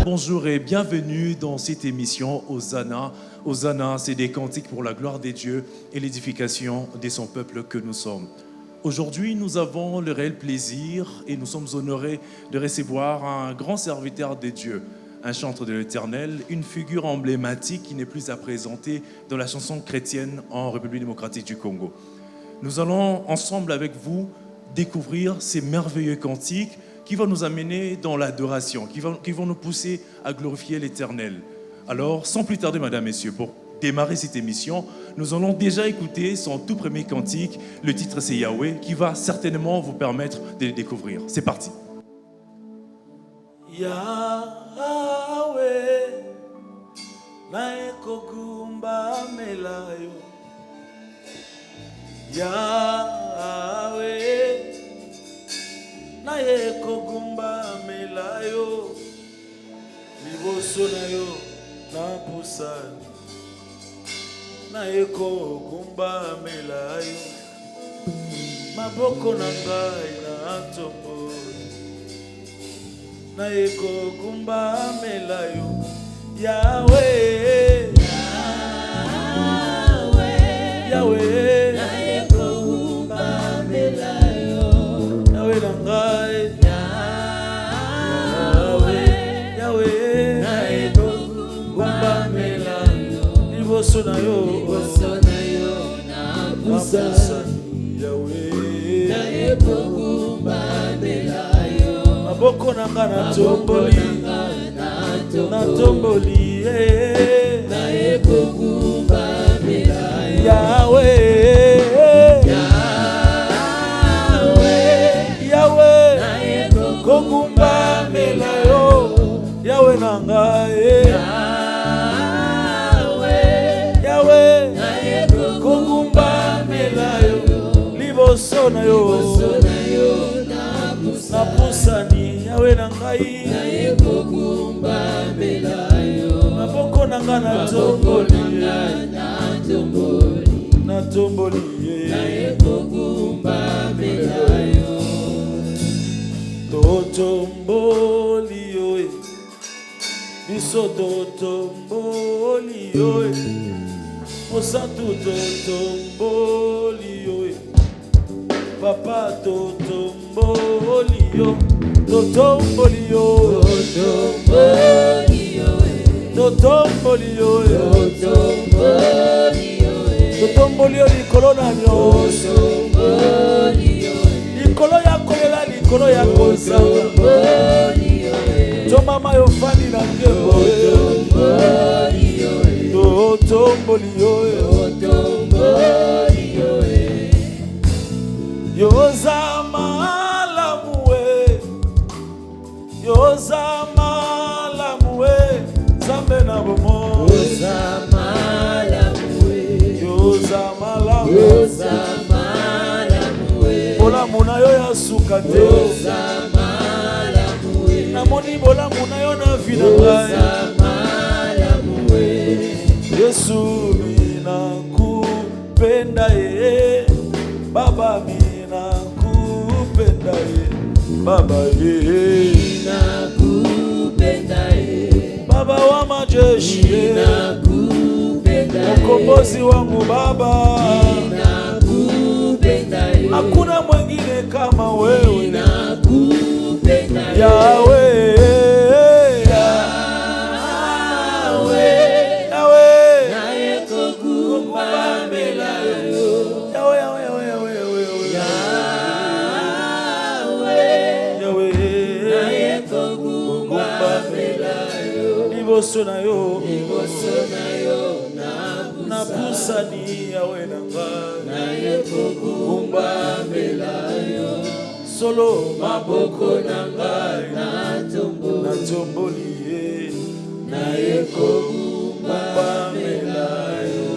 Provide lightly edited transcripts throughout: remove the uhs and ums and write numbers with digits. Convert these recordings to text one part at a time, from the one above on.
Bonjour et bienvenue dans cette émission Hosanna. Hosanna, c'est des cantiques pour la gloire des dieux et l'édification de son peuple que nous sommes. Aujourd'hui, nous avons le réel plaisir et nous sommes honorés de recevoir un grand serviteur de Dieu, un chantre de l'Éternel, une figure emblématique qui n'est plus à présenter dans la chanson chrétienne en République démocratique du Congo. Nous allons ensemble avec vous découvrir ces merveilleux cantiques qui vont nous amener dans l'adoration, qui vont nous pousser à glorifier l'Éternel. Alors, sans plus tarder, mesdames, messieurs, pour démarrer cette émission, nous allons déjà écouter son tout premier cantique. Le titre, c'est Yahweh, qui va certainement vous permettre de le découvrir. C'est parti. Yahweh, nae kokumba melayo. Yahweh, nae kokumba melayo. Liboso na yo na pusani. Nae kokumba melayo. Maboko na ngai na tomboli. Nae kokumba melayo. Yahweh, Yahweh, nae kokumba melayo. Yahweh na ngai. Yahweh, nae kokumba melayo. Liboso na yo na pusani. Yahweh, nae kokumba melayo. Maboko na nga na tomboli. Na tomboli. Nae kokumba melayo. Yahweh, Yahweh, nae kokumba melayo. Yahweh na ngai. Yahweh, nae kokumba melayo. Liboso na yo na pusani. Yahweh na ngai. Nae kokumba melayo. Maboko na nga na tomboli. Na tomboli. Nae kokumba melayo. Totomboli yoe. Biso totomboli yoe. Osantu totomboli yoe. Papa totomboli yo. Totomboli yo. Totomboli yo. Totomboli yo likolo na nyonso. Likolo ya kolela, likolo ya kozanga. Tomama yo fani na nkebo. Totomboli yo. Yoza malamu we. Yoza malamu we. Zambe na bomo. Yoza malamu we. Yoza malamu. Yoza malamu we. Bolamu na yo ya suka te. Yoza malamu we. Namoni bolamu na yo na vina ngai. Yoza malamu we. Yesu ninakupenda ye. Baba ninakupenda ye. Baba ye. Ninakupenda ye. Baba wa majeshi ye. Ninakupenda ye. Mkombozi wangu Baba. Ninakupenda ye. Hakuna mwingine kama wewe. Ninakupenda ye. Yahweh. Liboso na yo na pusani. Yahweh na ngai. Nae kokumba melayo. Solo maboko na ngai na tomboli. Nae kokumba melayo.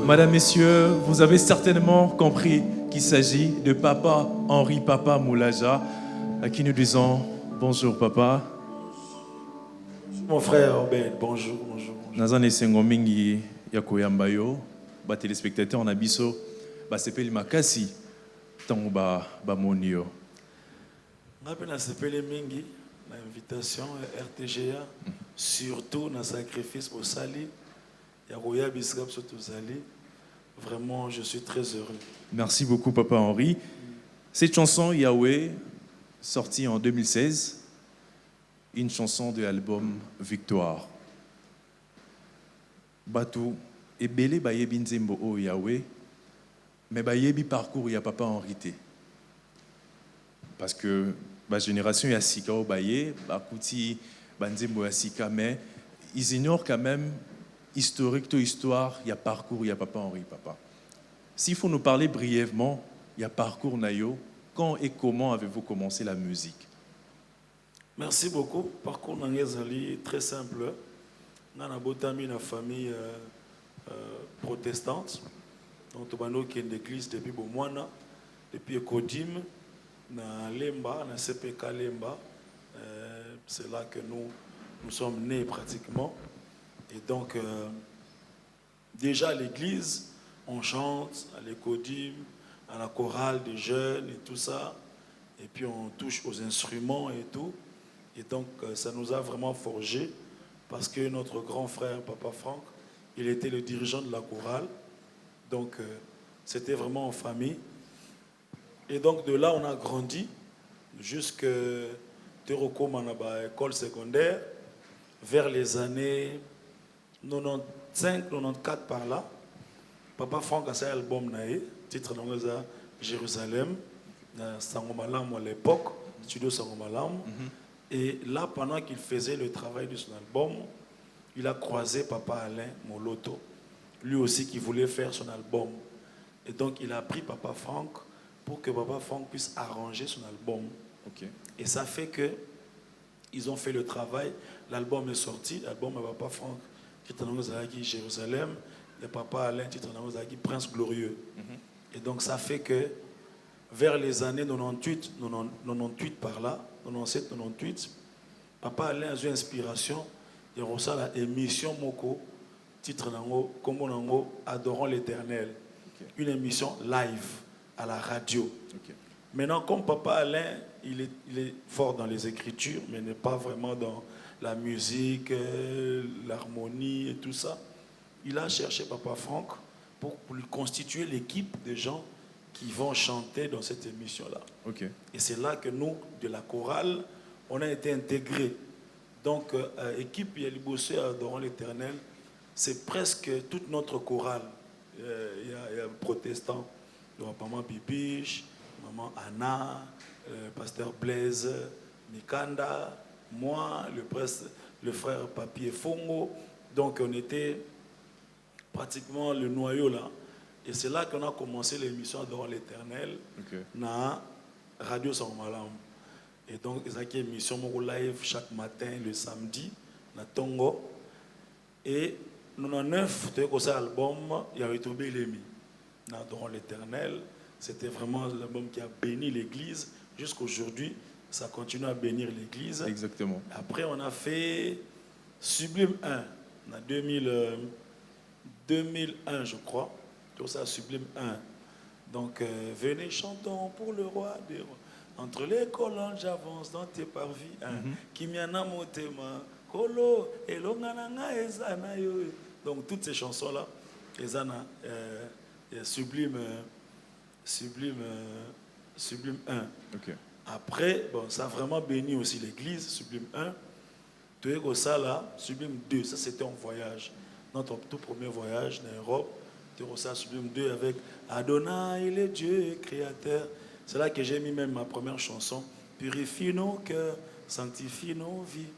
Madame, messieurs, vous avez certainement compris qu'il s'agit de Papa Henri Papa Moulaja, à qui nous disons bonjour papa. Mon frère Ben, bonjour. naza na esengo mingi ya koyamba yo batelespectateur na biso basepeli makasi ntango bamoni yo. Nga mpe nasepeli mingi na invitation ya RTGA, surtout na sacrifice osali ya koya bisika biso tozali. Vraiment, je suis très heureux. Merci beaucoup Papa Henri. Cette chanson Yahweh, sortie en 2016, une chanson de l'album Victoire. Batou ebele bayebi nzembo o Yahweh, mais bayebi parcours ya Papa Henri te. Parce que la génération ya sika o baye, bakuti banzembo ya sika, mais ils ignorent quand même historique to histoire, il y a parcours, il y a Papa Henri, papa. S'il faut nous parler brièvement, il y a parcours Nayo, quand et comment avez-vous commencé la musique? Merci beaucoup. Parcours Nangezali, très simple. Nana Botami, na famille protestante. Donc, Tobano qui est une église depuis Bomwana, depuis Kodim, na Lemba, na CPK Lemba. C'est là que nous sommes nés pratiquement. Et donc, déjà à l'église, on chante à l'écodim, à la chorale des jeunes et tout ça. Et puis on touche aux instruments et tout. Et donc, ça nous a vraiment forgé parce que notre grand frère, Papa Franck, il était le dirigeant de la chorale. Donc, c'était vraiment en famille. Et donc, de là, on a grandi jusqu'à Teroko Manaba, école secondaire, vers les années 95, 94 par là. Papa Franck a fait un album, titre de Jérusalem, Sangomalam à l'époque, studio Sangomalam. Et là, pendant qu'il faisait le travail de son album, il a croisé Papa Alain Moloto, lui aussi qui voulait faire son album. Et donc, il a pris Papa Franck pour que Papa Franck puisse arranger son album. Okay. Et ça fait que ils ont fait le travail. L'album est sorti. L'album de Papa Franck, titre de Jérusalem, et Papa Alain, titre de Prince Glorieux. Et donc, ça fait que vers les années 98, 98 par là, 97, 98, Papa Alain a eu inspiration. Il reçoit la émission Moko, titre nango, Kombo nango, Adorons l'Éternel. Okay. Une émission live à la radio. Okay. Maintenant, comme Papa Alain, il est fort dans les écritures, mais n'est pas vraiment dans la musique, l'harmonie et tout ça. Il a cherché Papa Franck pour lui constituer l'équipe de gens qui vont chanter dans cette émission-là. Okay. Et c'est là que nous, de la chorale, on a été intégrés. Donc, équipe Yalibossé Adorons l'Éternel, c'est presque toute notre chorale. Il y a protestants, il y a Maman Bibiche, Maman Anna, Pasteur Blaise, Mikanda, moi, le frère Papier Fongo. Donc, on était pratiquement le noyau là. Et c'est là qu'on a commencé l'émission Adorons l'Éternel, na Radio Sangomalam. Et donc, ils ont une émission live chaque matin, le samedi, na Tongo. Et 99, tu as un album, il y a retrouvé l'Émi, na Adorons l'Éternel. C'était vraiment l'album qui a béni l'église. Jusqu'aujourd'hui, ça continue à bénir l'église. Exactement. Après, on a fait Sublime 1, en 2001, je crois. Tout ça, Sublime 1. Donc, venez, chantons pour le roi des rois. Entre les colonnes, j'avance dans tes parvis. Kimiana motema, kolo, elongananga ezana yo. Donc, toutes ces chansons-là, ezana, Sublime 1. Okay. Après, bon, ça a vraiment béni aussi l'église, Sublime 1. Tout ça là, Sublime 2, ça c'était un voyage. Notre tout premier voyage en Europe. Ça, Sublime 2 avec Adonai, il est Dieu créateur. C'est là que j'ai mis même ma première chanson. Purifie nos cœurs, sanctifie nos vies.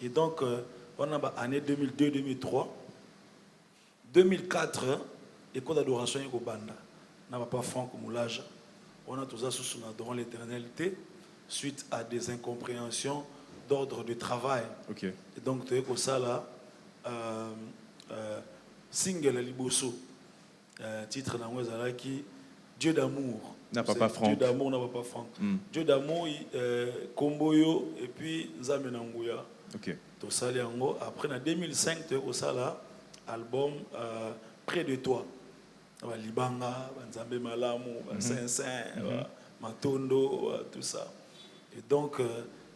Et donc, on a l'année 2002-2003. 2004, école d'adoration au Banda. On n'a pas Franck Moulaja. On a tout ça sous son Adorons l'Éternalité suite à des incompréhensions d'ordre de travail. Okay. Et donc, tu es comme ça là, single Liboso. Titre d'Amouazala qui Dieu d'amour. Na Papa Franck. Dieu d'amour, na Papa Franck. Dieu d'amour, Komboyo, et puis Nzambe Nanguya. Ok. Tosali yango. Après, en 2005, au Sala, album Près de toi. Libanga, Nzambe Malamu, Saint-Saint, Matondo, tout ça. Et donc,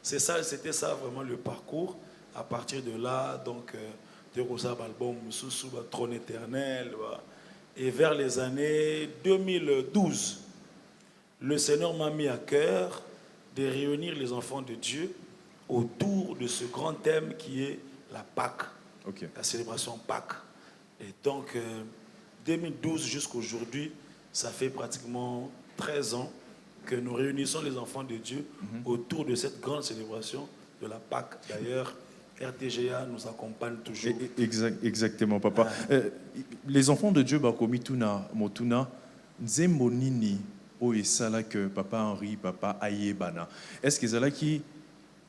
c'était ça vraiment le parcours. À partir de là, donc, de Rosa album Moussoussou, Trône éternel. Et vers les années 2012, le Seigneur m'a mis à cœur de réunir les enfants de Dieu autour de ce grand thème qui est la Pâque, la célébration Pâque. Et donc, 2012 jusqu'à aujourd'hui, ça fait pratiquement 13 ans que nous réunissons les enfants de Dieu autour de cette grande célébration de la Pâque. D'ailleurs, RTGA nous accompagne toujours. Exactement, papa. Les enfants de Dieu, bakomi tuna motuna nzembo nini o esala que papa Henri, papa ayebana. Est-ce que zala qui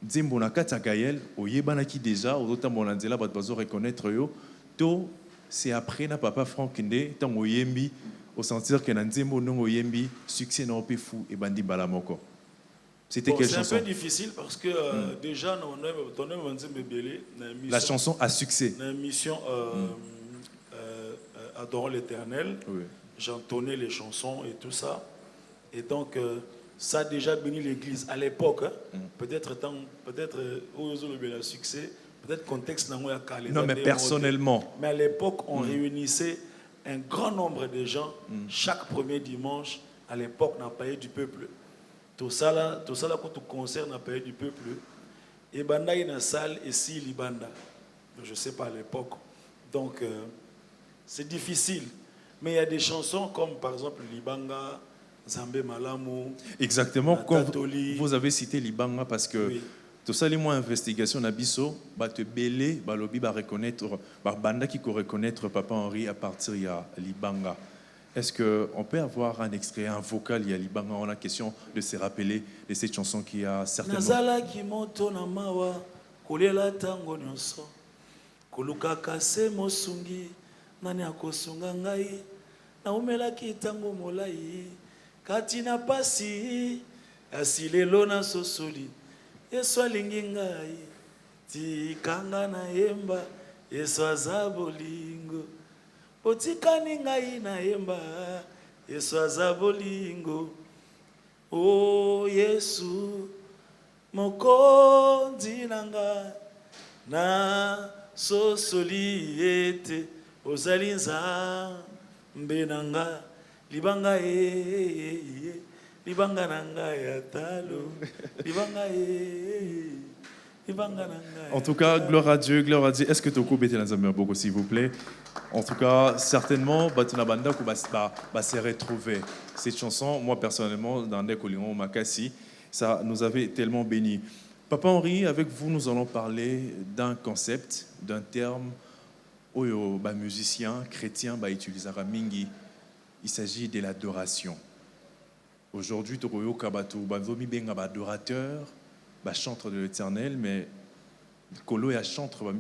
nzembo na kati ya Gaël oyebana qui déjà ozotambola nzela bato bazo reconnaître yo to c'est après na papa Franck nde tango yembi au sentir que na nzembo non oyembi succès na ope fou et bandi balamoko. C'était quelle chanson? C'est un peu difficile parce que déjà, la chanson a succès. Dans l'émission Adorons l'Éternel, j'entonnais les chansons et tout ça. Et donc, ça a déjà béni l'église. À l'époque, peut-être où ils ont le succès, peut-être contexte n'a pas. Non, mais personnellement. Mais à l'époque, on réunissait un grand nombre de gens chaque premier dimanche. À l'époque, n'a pas eu du peuple. Tout ça là, quand tu concerne à pays du peuple, et banda y na salle et si libanda, je sais pas à l'époque. Donc c'est difficile, mais il y a des chansons comme par exemple Libanga, Nzambe Malamu. Exactement, comme vous avez cité Libanga parce que tout ça les mois investigation nabiso, ba te belé, ba lobi ba reconnaître, ba banda qui peut reconnaître Papa Henri à partir de Libanga. Est-ce qu'on peut avoir un extrait, un vocal, il y a Libanga, on a question de se rappeler de cette chanson qui a certainement... Nazala kimoto na mawa, kolela tango nyonso, kolukaka se mosungi, nani akosunga ngai, na umela ki tango molai, kati na pasi, asilelo na sosoli, Yesu alingi ngai, tikanga na yemba, Yesu aza bolingo. Otikani ngai na yemba Yesu aza bolingo. Oh Yesu mokonzi nanga na sosoli ete ozali nzambe nanga libanga libanga nanga ya talo libanga En tout cas, gloire à Dieu, gloire à Dieu. Est-ce que tu as coupé tes beaucoup, s'il vous plaît? En tout cas, certainement, Batuna Banda va se retrouver. Cette chanson, moi personnellement, dans Nekolingon Makassi, ça nous avait tellement bénis. Papa Henri, avec vous, nous allons parler d'un concept, d'un terme, oyo, musicien, chrétien, utilisera mingi. Il s'agit de l'adoration. Aujourd'hui, Tokoyo Kabato, Banzomi Benga, adorateur. Chantre de l'Éternel, mais Kolo est chantre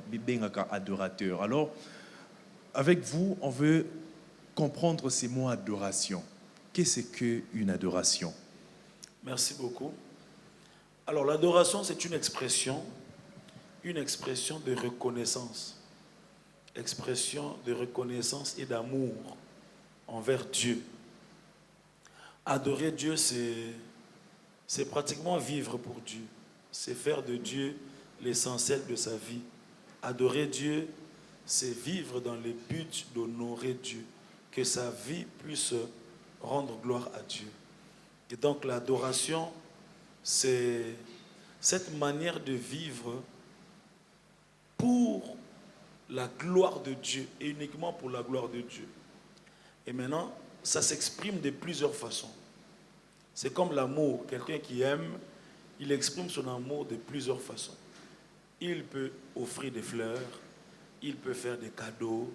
adorateur. Alors, avec vous, on veut comprendre ces mots adoration. Qu'est-ce qu'une adoration? Merci beaucoup. Alors, l'adoration, c'est une expression de reconnaissance. Expression de reconnaissance et d'amour envers Dieu. Adorer Dieu, c'est pratiquement vivre pour Dieu. C'est faire de Dieu l'essentiel de sa vie. Adorer Dieu, c'est vivre dans le but d'honorer Dieu, que sa vie puisse rendre gloire à Dieu. Et donc l'adoration, c'est cette manière de vivre pour la gloire de Dieu et uniquement pour la gloire de Dieu. Et maintenant, ça s'exprime de plusieurs façons. C'est comme l'amour. Quelqu'un qui aime, il exprime son amour de plusieurs façons. Il peut offrir des fleurs, il peut faire des cadeaux,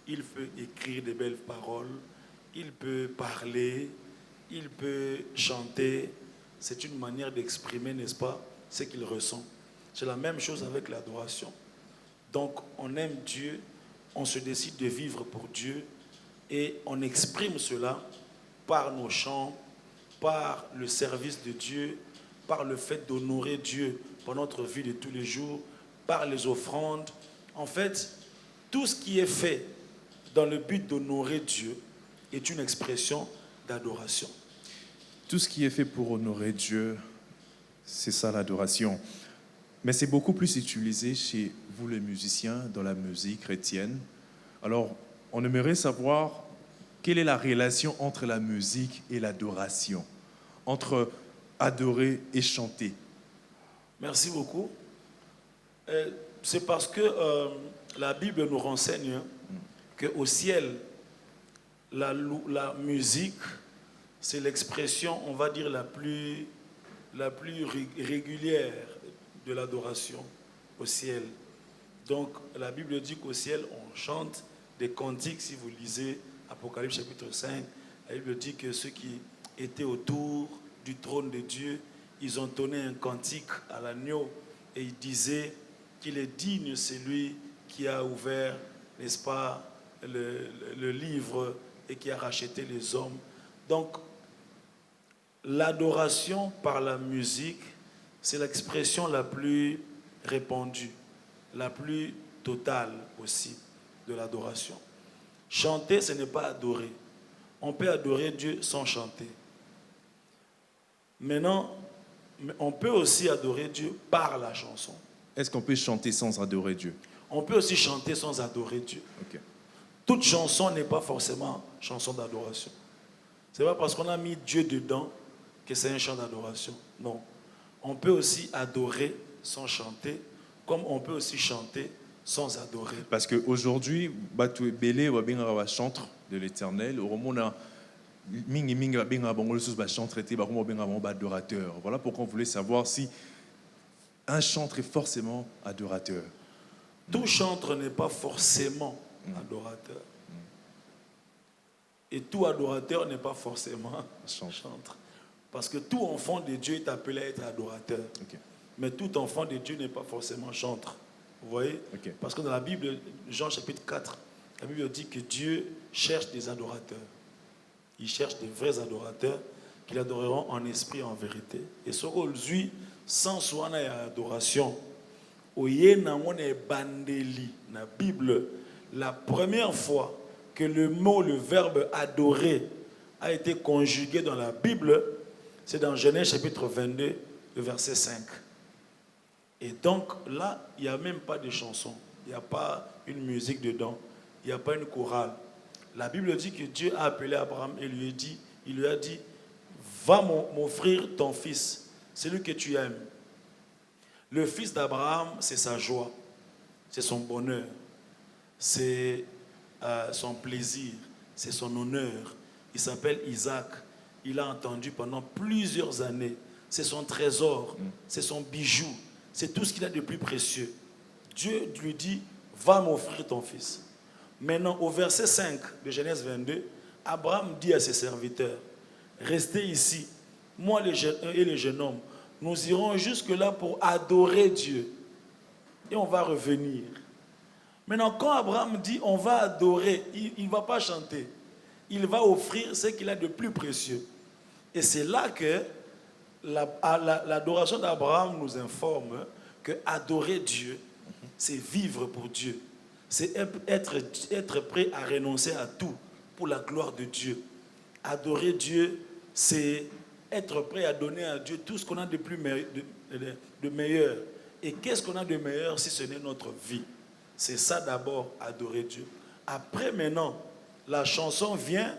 il peut écrire des belles paroles, il peut parler, il peut chanter. C'est une manière d'exprimer, n'est-ce pas, ce qu'il ressent. C'est la même chose avec l'adoration. Donc, on aime Dieu, on se décide de vivre pour Dieu et on exprime cela par nos chants, par le service de Dieu, par le fait d'honorer Dieu pour notre vie de tous les jours, par les offrandes. En fait, tout ce qui est fait dans le but d'honorer Dieu est une expression d'adoration. Tout ce qui est fait pour honorer Dieu, c'est ça l'adoration. Mais c'est beaucoup plus utilisé chez vous les musiciens dans la musique chrétienne. Alors, on aimerait savoir quelle est la relation entre la musique et l'adoration, entre adorer et chanter. Merci beaucoup. C'est parce que la Bible nous renseigne qu'au ciel, la musique, c'est l'expression, on va dire, la plus régulière de l'adoration au ciel. Donc, la Bible dit qu'au ciel, on chante des cantiques. Si vous lisez Apocalypse chapitre 5, la Bible dit que ceux qui étaient autour du trône de Dieu, ils ont donné un cantique à l'agneau et ils disaient qu'il est digne celui qui a ouvert, n'est-ce pas, le livre et qui a racheté les hommes. Donc, l'adoration par la musique, c'est l'expression la plus répandue, la plus totale aussi de l'adoration. Chanter, ce n'est pas adorer. On peut adorer Dieu sans chanter. Maintenant, on peut aussi adorer Dieu par la chanson. Est-ce qu'on peut chanter sans adorer Dieu? On peut aussi chanter sans adorer Dieu. Okay. Toute chanson n'est pas forcément chanson d'adoration. Ce n'est pas parce qu'on a mis Dieu dedans que c'est un chant d'adoration. Non. On peut aussi adorer sans chanter, comme on peut aussi chanter sans adorer. Parce qu'aujourd'hui, tu es belé ou bien un chantre de l'Éternel. Au moment où adorateur. Voilà pourquoi on voulait savoir si un chantre est forcément adorateur. Tout chantre n'est pas forcément adorateur. Et tout adorateur n'est pas forcément chantre. Parce que tout enfant de Dieu est appelé à être adorateur. Okay. Mais tout enfant de Dieu n'est pas forcément chantre. Vous voyez? Okay. Parce que dans la Bible, Jean chapitre 4, la Bible dit que Dieu cherche des adorateurs. Il cherche des vrais adorateurs qui l'adoreront en esprit et en vérité. Et ce rôle, lui, sans soi, il y a adoration. Dans la Bible, la première fois que le mot, le verbe adorer a été conjugué dans la Bible, c'est dans Genèse chapitre 22, le verset 5. Et donc là, il n'y a même pas de chanson, il n'y a pas une musique dedans, il n'y a pas une chorale. La Bible dit que Dieu a appelé Abraham et il lui a dit, va m'offrir ton fils, celui que tu aimes. Le fils d'Abraham, c'est sa joie, c'est son bonheur, c'est son plaisir, c'est son honneur. Il s'appelle Isaac. Il a entendu pendant plusieurs années. C'est son trésor, c'est son bijou, c'est tout ce qu'il a de plus précieux. Dieu lui dit, va m'offrir ton fils. Maintenant, au verset 5 de Genèse 22, Abraham dit à ses serviteurs, restez ici, moi et les jeunes hommes, nous irons jusque-là pour adorer Dieu. Et on va revenir. Maintenant, quand Abraham dit on va adorer, il ne va pas chanter. Il va offrir ce qu'il a de plus précieux. Et c'est là que l'adoration d'Abraham nous informe que adorer Dieu, c'est vivre pour Dieu. C'est être prêt à renoncer à tout pour la gloire de Dieu. Adorer Dieu, c'est être prêt à donner à Dieu tout ce qu'on a de plus de meilleur. Et qu'est-ce qu'on a de meilleur si ce n'est notre vie? C'est ça d'abord, adorer Dieu. Après, maintenant, la chanson vient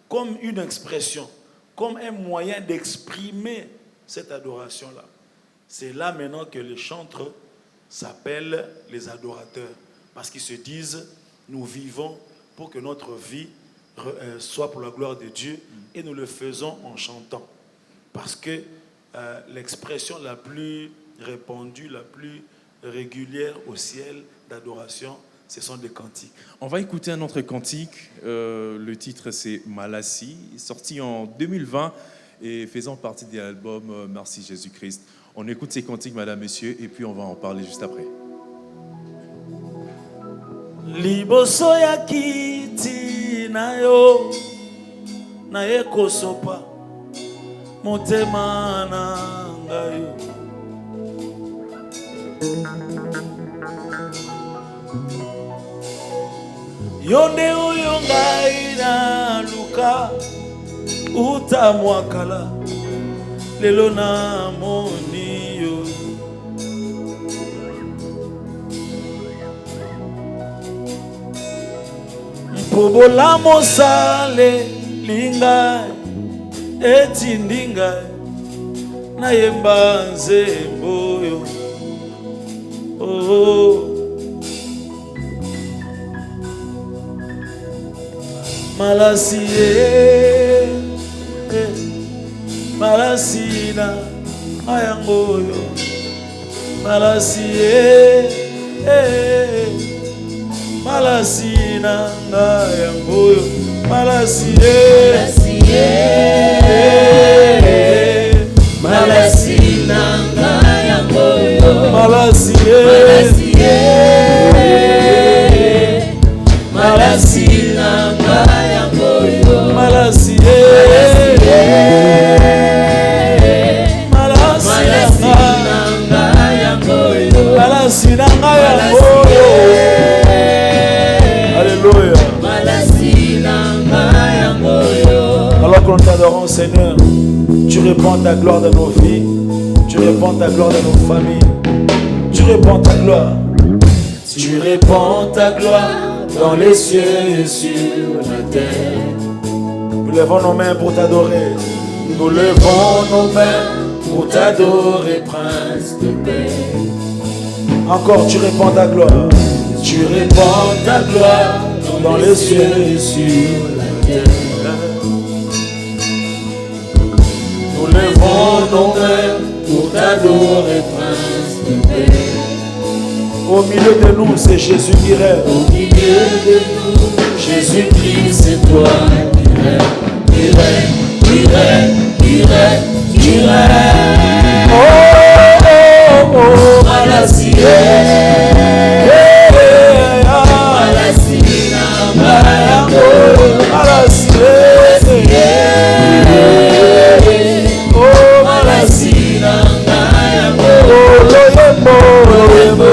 comme une expression, comme un moyen d'exprimer cette adoration-là. C'est là maintenant que les chantres s'appellent les adorateurs. Parce qu'ils se disent, nous vivons pour que notre vie soit pour la gloire de Dieu et nous le faisons en chantant. Parce que l'expression la plus répandue, la plus régulière au ciel d'adoration, ce sont des cantiques. On va écouter un autre cantique. Le titre, c'est Malassi, sorti en 2020 et faisant partie de l'album Merci Jésus-Christ. On écoute ces cantiques, madame, messieurs, et puis on va en parler juste après. Liboso ya kiti na yo na ye kosopa motema na ngai. Yonde oyo ngai na luka uta mwakala lelo na moni yo. Mpobola mosale linga etindi ngai nayemba nzembo yo. Oh, malasi malasi na ayango yo. Malasi malasi na ayango yo. Malasi malasi na ayango yo. malasi malasi na ayango yo. malasi malasi na ayango yo. Alléluia. Alors que nous t'adorons, Seigneur, tu répands ta gloire dans nos vies, tu répands ta gloire dans nos familles, tu répands ta gloire. Tu répands ta gloire dans les cieux et sur la terre. Nous levons nos mains pour t'adorer. Nous levons nos mains pour t'adorer, Prince de paix. Encore, tu répands ta gloire. Tu répands ta gloire dans les cieux et sur la terre. Nous levons nos mains pour t'adorer, Prince de paix. Au milieu de nous, c'est Jésus qui règne. Au milieu de nous, Jésus-Christ, c'est toi qui règne, qui règne, qui règne, qui règne, qui règne. Oh, oh, oh, Malasi, malasi na ayango yo. malasi, oh, Malasi na ayango yo. loyembo, loyembo,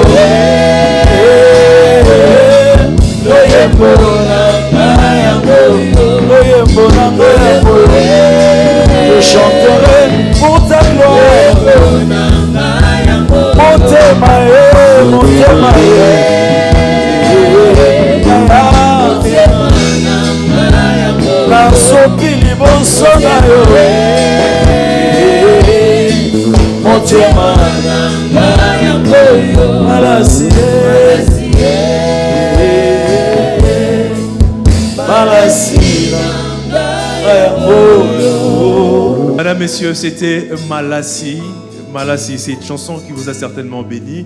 Loyembo na ayango yo. loyembo, loyembo. Je chanterai pour ta gloire. Motema motema la soki liboso na yo. Motema malasi malasi. Madame, messieurs, c'était Malassi. Malassi, c'est une chanson qui vous a certainement béni.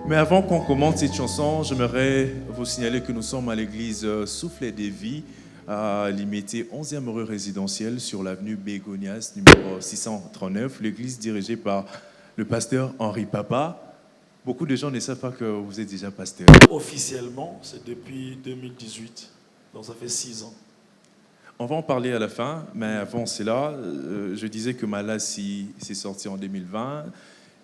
Mais avant qu'on commente cette chanson, j'aimerais vous signaler que nous sommes à l'église Soufflet des Vies, à l'imité 11e rue résidentielle sur l'avenue Bégonias, numéro 639. L'église dirigée par le pasteur Henri Papa. Beaucoup de gens ne savent pas que vous êtes déjà pasteur. Officiellement, c'est depuis 2018, donc ça fait 6 ans. On va en parler à la fin, mais avant cela, je disais que Malassi s'est sorti en 2020,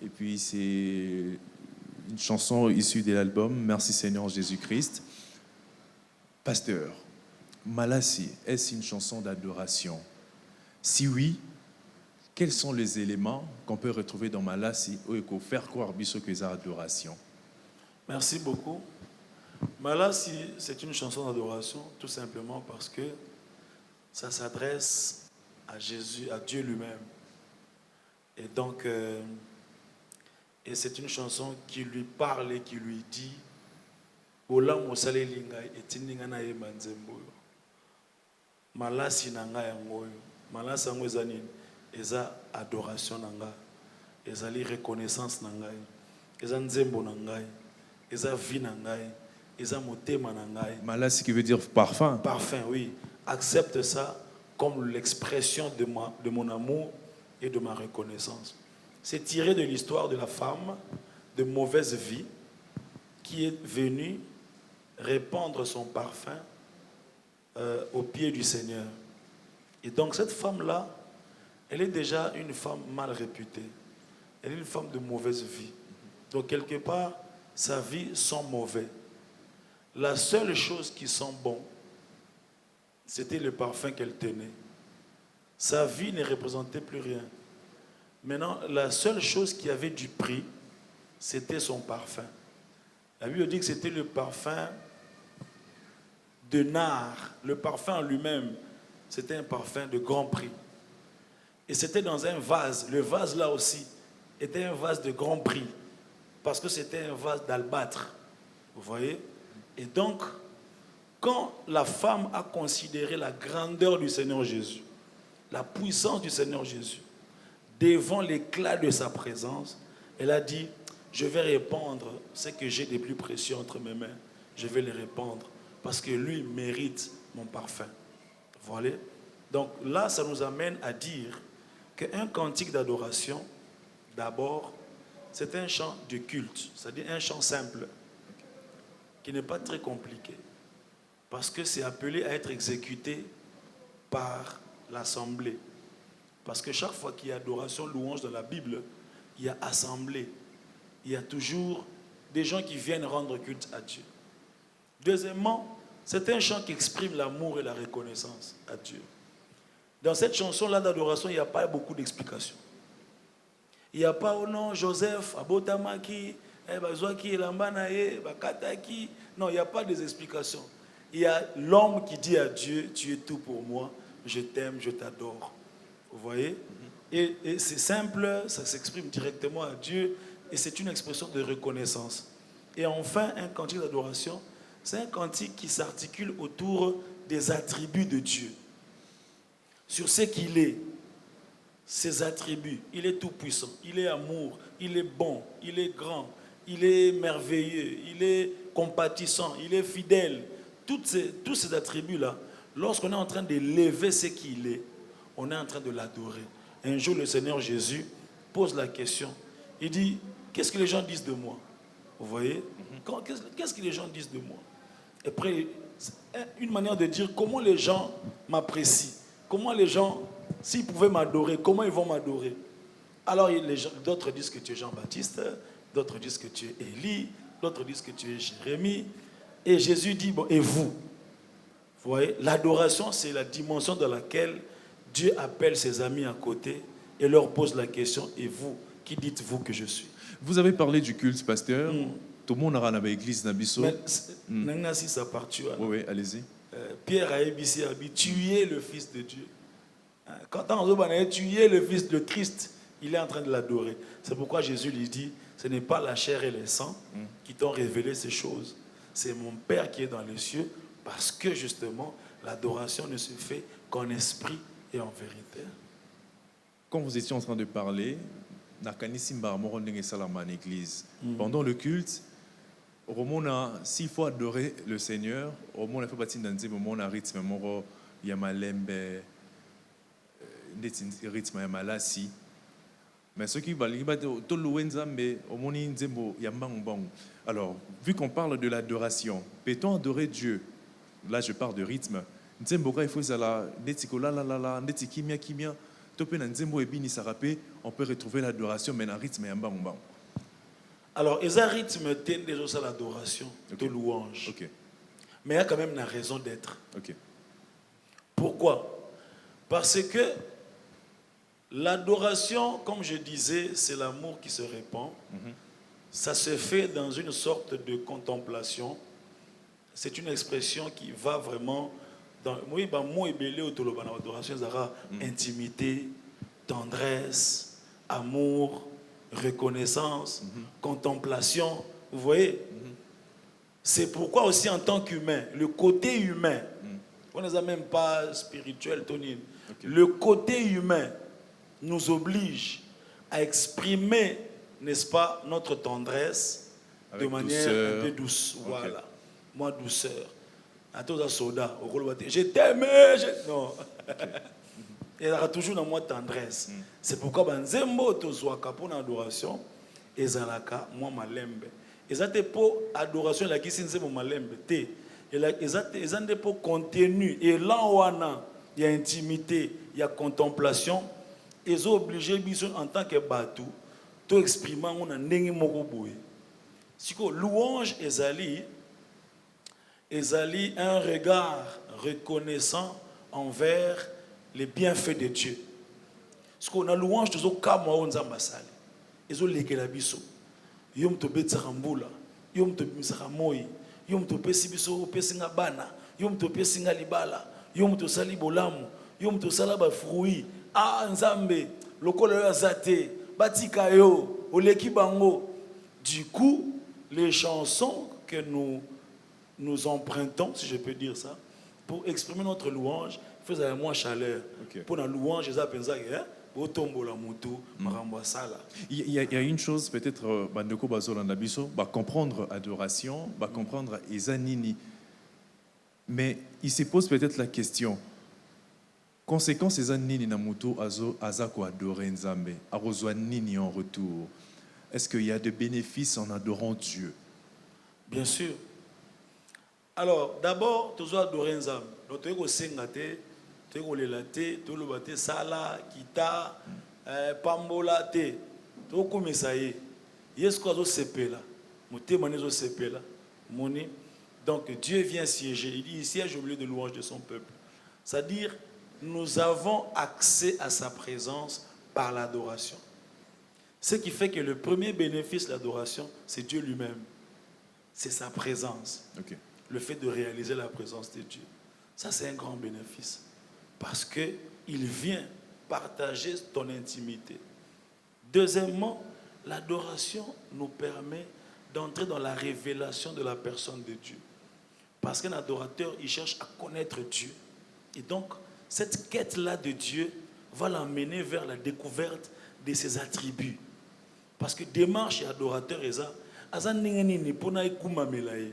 et puis c'est une chanson issue de l'album Merci Seigneur Jésus-Christ. Pasteur, Malassi, est-ce une chanson d'adoration? Si oui, quels sont les éléments qu'on peut retrouver dans Malassi ou qu'on fait croire que c'est adoration? Merci beaucoup. Malassi, c'est une chanson d'adoration, tout simplement parce que ça s'adresse à Jésus, à Dieu lui-même. Et donc, et c'est une chanson qui lui parle et qui lui dit Olam osale linga etininga na yemba nzembo yo. Malasi na nga yango yo. Malasi yango eza nini? Eza adoration na nga. Ezali reconnaissance na ngai. Eza nzembo na ngai. Eza vie na ngai. Eza motema na ngai. Malassi qui veut dire parfum. Parfum, oui. Accepte ça comme l'expression de mon amour et de ma reconnaissance. C'est tiré de l'histoire de la femme de mauvaise vie qui est venue répandre son parfum aux pieds du Seigneur. Et donc cette femme-là elle est déjà une femme mal réputée. Elle est une femme de mauvaise vie. Donc quelque part, sa vie sent mauvais. La seule chose qui sent bon, c'était le parfum qu'elle tenait. Sa vie ne représentait plus rien. Maintenant, la seule chose qui avait du prix, c'était son parfum. La Bible dit que c'était le parfum de nard. Le parfum en lui-même, c'était un parfum de grand prix. Et c'était dans un vase. Le vase là aussi était un vase de grand prix. Parce que c'était un vase d'albâtre. Vous voyez? Et donc, quand la femme a considéré la grandeur du Seigneur Jésus, la puissance du Seigneur Jésus, devant l'éclat de sa présence, elle a dit, je vais répandre ce que j'ai de plus précieux entre mes mains. Je vais le répandre parce que lui mérite mon parfum. Voilà. Donc là, ça nous amène à dire qu'un cantique d'adoration, d'abord, c'est un chant de culte, c'est-à-dire un chant simple, qui n'est pas très compliqué, parce que c'est appelé à être exécuté par l'assemblée. Parce que chaque fois qu'il y a adoration, louange dans la Bible, il y a assemblée. Il y a toujours des gens qui viennent rendre culte à Dieu. Deuxièmement, c'est un chant qui exprime l'amour et la reconnaissance à Dieu. Dans cette chanson-là d'adoration, il n'y a pas beaucoup d'explications. Il n'y a pas au nom Joseph, Abotamaki, Bazwaki, Lambanaye, Bakataki. Non, il n'y a pas d'explications. Il y a l'homme qui dit à Dieu, tu es tout pour moi, je t'aime, je t'adore. Vous voyez? Et c'est simple, ça s'exprime directement à Dieu et c'est une expression de reconnaissance. Et enfin, un cantique d'adoration, c'est un cantique qui s'articule autour des attributs de Dieu. Sur ce qu'il est, ses attributs. Il est tout puissant, il est amour, il est bon, il est grand, il est merveilleux, il est compatissant, il est fidèle. Tous ces attributs-là, lorsqu'on est en train d'élever ce qu'il est, on est en train de l'adorer. Un jour, le Seigneur Jésus pose la question. Il dit, qu'est-ce que les gens disent de moi? Vous voyez? Qu'est-ce que les gens disent de moi? Et après, une manière de dire comment les gens m'apprécient. Comment les gens, s'ils pouvaient m'adorer, comment ils vont m'adorer? Alors, d'autres disent que tu es Jean-Baptiste, d'autres disent que tu es Élie, d'autres disent que tu es Jérémie. Et Jésus dit, bon, et vous? Vous voyez? L'adoration, c'est la dimension dans laquelle Dieu appelle ses amis à côté et leur pose la question, et vous, qui dites-vous que je suis? Vous avez parlé du culte, pasteur. Tout le monde a dans l'église Nabiso. Mais si ça part, tu vois. Oui, allez-y. Pierre a dit, tu es le Fils de Dieu. Quand tu es le Fils de Christ, il est en train de l'adorer. C'est pourquoi Jésus lui dit, ce n'est pas la chair et le sang qui t'ont révélé ces choses. C'est mon Père qui est dans les cieux, parce que justement, l'adoration ne se fait qu'en esprit et en vérité. Quand vous étiez en train de parler, pendant le culte, on a 6 fois adoré le Seigneur. On a fait partie d'un rythme, il y a malembe, rythme, il y a malasi. Mais ce qui va alors, vu qu'on parle de l'adoration, peut-on adorer Dieu? Là, je parle de rythme. On peut retrouver l'adoration, mais dans rythme. Alors, les rythmes tiennent déjà à l'adoration, de louange. Okay. Mais il y a quand même une raison d'être. Okay. Pourquoi? Parce que l'adoration, comme je disais, c'est l'amour qui se répand. Ça se fait dans une sorte de contemplation. C'est une expression qui va vraiment dans intimité, tendresse, amour, reconnaissance, contemplation. Vous voyez? C'est pourquoi aussi en tant qu'humain, le côté humain, on ne les a même pas spirituel, Tony. Le côté humain nous oblige à exprimer, n'est-ce pas, notre tendresse avec de manière douceur. Un peu douce. Voilà. Moi, douceur. À tous les soldats, je t'aime. Non. Il y aura toujours dans moi tendresse. C'est pourquoi Nzembo tozwaka pour l'adoration, ezalaka moi malembe. Ezate pour adoration la kisi nzembo malembe te. Ezate pour contenu et là wana il y a intimité, il y a contemplation ils sont obligés en tant que bateau to exprimer on a ndenge moko boye. Siko louange ezali un regard reconnaissant envers les bienfaits de Dieu. Siko na louange tozo kama o nzamba sali. Ezo lekela biso. Yo mto betsaka mbula, yo mto bimisaka moi, yo mto pesi biso opesinga bana, yo mto pesinga libala, yo mto sali bolamu, yo mto sala ba fruit. Ah nzambe lokolo ya zate batika yo oleki bango. Du coup, les chansons que nous empruntons, si je peux dire ça, pour exprimer notre louange, faisait moins chaleur. Okay. Pour la louange, ils appellent ça il y a une chose peut-être bandeko bazolanda biso ba comprendre adoration, ba comprendre ezanini. Mais il se pose peut-être la question, conséquence ezanini na mutu aza ko adorer nzambe, arozwa nini en retour? Est-ce qu'il y a des bénéfices en adorant Dieu? Bien sûr. Alors, d'abord, tu dois adorer nzambe. Donc tu dois singate, tu dois lelate, tu dois te sala, kita, pambola te. Tu dois comme ça y est. Yes quoi zo sepela. Moté mané zo sepela. Moni. Donc Dieu vient siéger. Il dit il siège au milieu de louanges de son peuple. C'est-à-dire nous avons accès à sa présence par l'adoration. Ce qui fait que le premier bénéfice de l'adoration, c'est Dieu lui-même. C'est sa présence. Okay. Le fait de réaliser la présence de Dieu. Ça, c'est un grand bénéfice. Parce qu'il vient partager ton intimité. Deuxièmement, l'adoration nous permet d'entrer dans la révélation de la personne de Dieu. Parce qu'un adorateur, il cherche à connaître Dieu. Et donc, cette quête-là de Dieu va l'emmener vers la découverte de ses attributs. Parce que démarche et adorateur, aza ningeni ni pona ikuma melaye.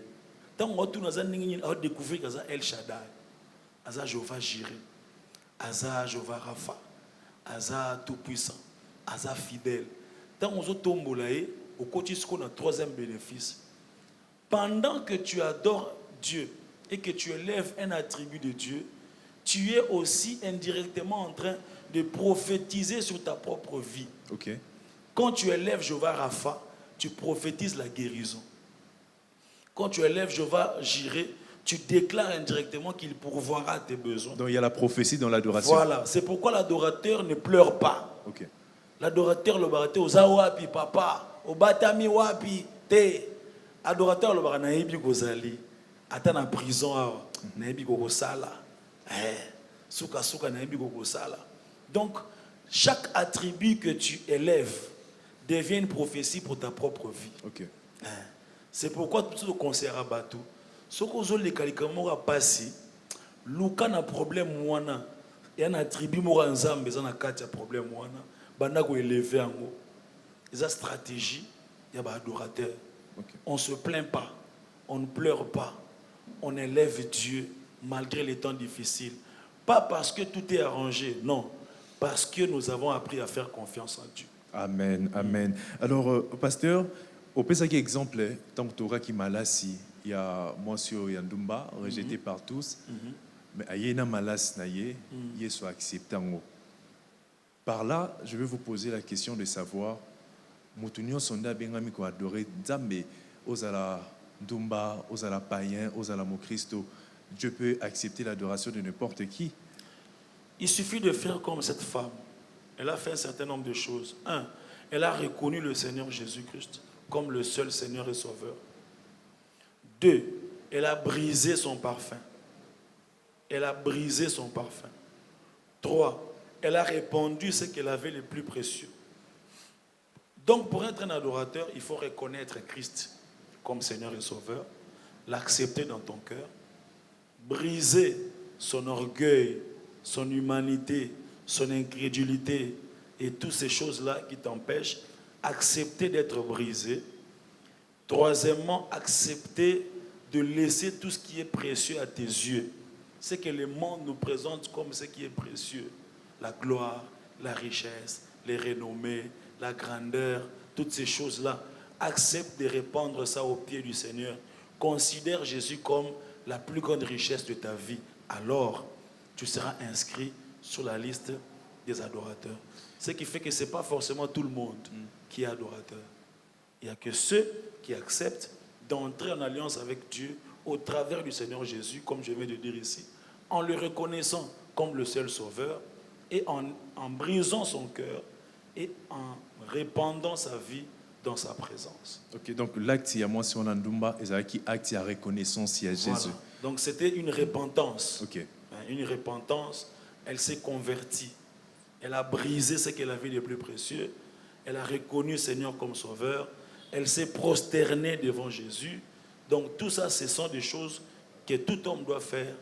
Tant on retourne aza ningeni à découvrir aza El Shaddai, aza Jéhovah Jireh, aza Jéhovah Rapha, aza tout puissant, aza fidèle. Tant on se tombe là, au côté ce qu'on a troisième bénéfice. Pendant que tu adores Dieu et que tu élèves un attribut de Dieu, tu es aussi indirectement en train de prophétiser sur ta propre vie. Okay. Quand tu élèves Jéhovah Rapha, tu prophétises la guérison. Quand tu élèves Jéhovah Jireh, tu déclares indirectement qu'il pourvoira tes besoins. Donc il y a la prophétie dans l'adoration. Voilà, c'est pourquoi l'adorateur ne pleure pas. Okay. L'adorateur le barate oza wapi papa, obatami wapi te. Adorateur le barate naebi kozali, ata na prison awa, naebi kokosala. Souka naebi kokosala. Donc chaque attribut que tu élèves devient une prophétie pour ta propre vie. Okay. C'est pourquoi tout ce concert à Batou, ce qu'on a les calicamots passé, Luka n'a problème ouana, il y a un attribut mora nzambe, il y a un problème ouana, banda ko élever en haut. Il y a une stratégie, il y a un adorateur. Okay. On ne se plaint pas, on ne pleure pas, on élève Dieu malgré les temps difficiles. Pas parce que tout est arrangé, non, parce que nous avons appris à faire confiance en Dieu. Amen, amen. Alors, pasteur, au Pesaki exemple, tant que tu auras qui malasi, il y a Monsieur Yandumba, rejeté par tous, mais Ayena malas naye, il soit accepté en haut. Par là, je vais vous poser la question de savoir, Moutounio Sonda Bengami ko adoré Nzambe, Ozala Ndumba, Ozala païen, Ozala Mokristo, Dieu peut accepter l'adoration de n'importe qui. Il suffit de faire comme cette femme. Elle a fait un certain nombre de choses. Un, elle a reconnu le Seigneur Jésus-Christ comme le seul Seigneur et Sauveur. Deux, elle a brisé son parfum. Elle a brisé son parfum. Trois, elle a répandu ce qu'elle avait le plus précieux. Donc, pour être un adorateur, il faut reconnaître Christ comme Seigneur et Sauveur, l'accepter dans ton cœur, briser son orgueil, son humanité, son incrédulité et toutes ces choses-là qui t'empêchent, accepter d'être brisé. Troisièmement, accepter de laisser tout ce qui est précieux à tes yeux. Ce que le monde nous présente comme ce qui est précieux. La gloire, la richesse, les renommées, la grandeur, toutes ces choses-là. Accepte de répandre ça aux pieds du Seigneur. Considère Jésus comme la plus grande richesse de ta vie. Alors, tu seras inscrit sur la liste des adorateurs. Ce qui fait que ce n'est pas forcément tout le monde qui est adorateur. Il n'y a que ceux qui acceptent d'entrer en alliance avec Dieu au travers du Seigneur Jésus, comme je viens de dire ici, en le reconnaissant comme le seul sauveur et en brisant son cœur et en répandant sa vie dans sa présence. Ok, donc l'acte, il y a moi si on a ndumba, et ça qui acte, il y a reconnaissance, il y a Jésus. Voilà. Donc c'était une repentance. Ok. Une repentance, elle s'est convertie. Elle a brisé ce qu'elle avait de plus précieux. Elle a reconnu le Seigneur comme sauveur. Elle s'est prosternée devant Jésus. Donc tout ça, ce sont des choses que tout homme doit faire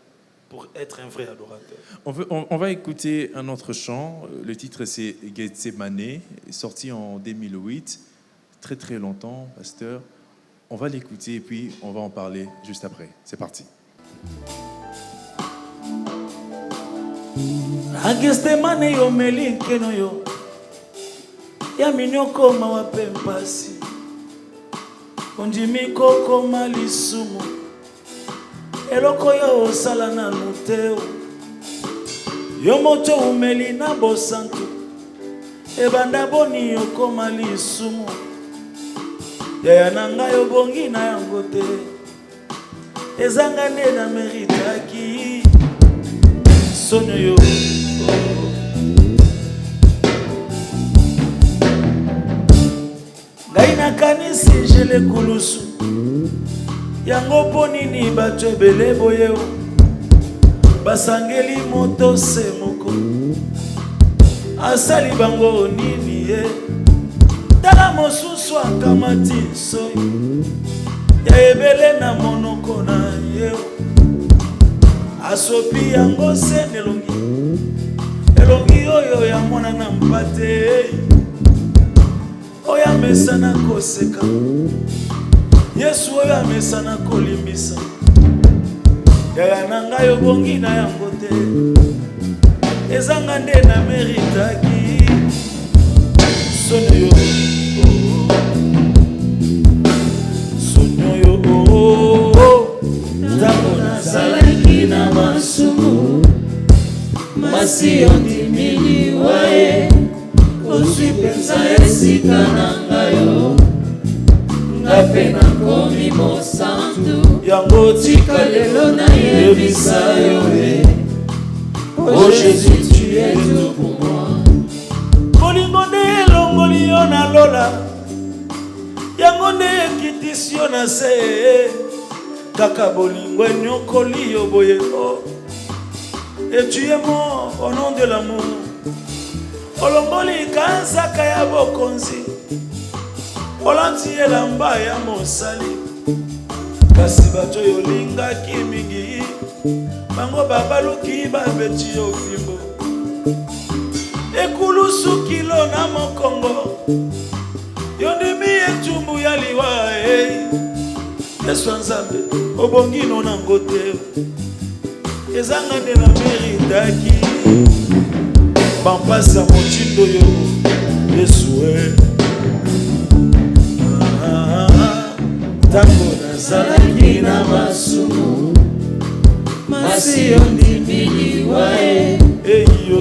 pour être un vrai adorateur. On va écouter un autre chant. Le titre, c'est Gethsemane, sorti en 2008. Très très longtemps, pasteur. On va l'écouter et puis on va en parler juste après. C'est parti. Gethsemane yo meli keno yo ya minyoko mawa pempasi ondimi koko malisumu eloko yo osala na muteo yo moto umeli na bosantu ebanda boni yokoma lisumu yaya na ngai obongi na yango te ezanga nde na meritaki sonyo yo ngai nakanisi jele kulusu yango mpo nini bato ebele boye basangeli moto se moko asali bango nini ye tala mosusu akamati soyi ya ebele na monoko na ye asopi yango se elongi oyo ya mwana na mpate oyo amesana koseka Yesu oyo amesana kolimbisa yaya na ngai obongi na yango te ezanga nde na meritaki sono yo ntango nazalaki na masumu masi ondimiliwa ye ozwi mpenza esika na ngayo nga mpe nakomi mosantu yango tika lelo nayebisa yo e o Jésus tu es tout pour moi bolingo nde elongoli yo na lola yango nde ekitisi yo na se kaka bolingo enyokoli yo boye et tu es mort au nom de l'amour olongoli kanzaka ya bokonzi olandi elamba ya mosali kasi bato oyo olingaki mingi bango babaluki babeti yo fimbo ekulusu kilo na mokongo yondimi etumbu ya liwa Yesu nzambe obongi no nango te ezanga nde na meritaki bampasi ya motindo yo Yesu ntango nazalaki na masumu masi ondimiliwa ye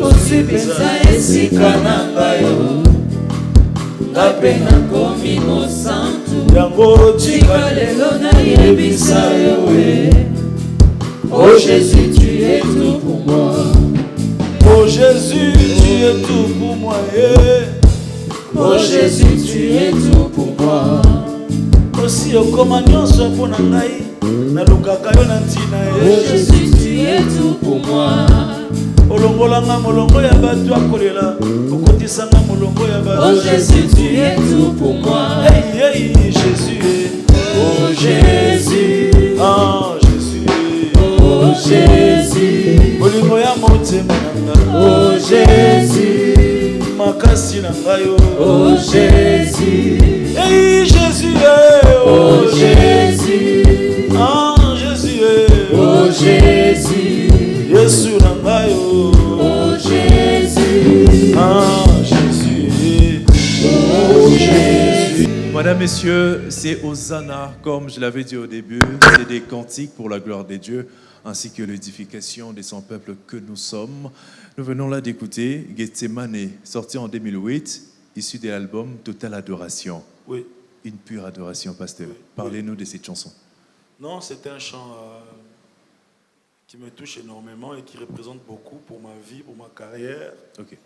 ozwi mpenza esika na ngayo nga mpe nakomi mosantu yango tika lelo nayebisa yo e oh Jésus tu es tout pour moi oh Jésus tu es tout pour moi oh Jésus tu es tout pour moi osi okoma nyonso mpo na ngai nalukaka yo na ntina oh Jésus tu es tout pour moi olongolanga molongo ya bato akolela okotisanga molongo ya bato oh Jésus tu es tout pour moi hey Jésus oh Jésus ah Jésus oh Jésus bolingo ya motema na ngai oh Jésus makasi na ngai oh Jésus hey Jésus oh Jésus ah Jésus oh Jésus Yesu na ngai oh Jésus ah Jésus oh Jésus. Mesdames, Messieurs, c'est Hosanna, comme je l'avais dit au début, c'est des cantiques pour la gloire de Dieu. ainsi que l'édification de son peuple que nous sommes. Nous venons là d'écouter Gethsemane, sorti en 2008, issu de l'album Totale Adoration. Oui. Une pure adoration, pasteur. Oui. Parlez-nous de cette chanson. Non, c'est un chant qui me touche énormément et qui représente beaucoup pour ma vie, pour ma carrière. Ok,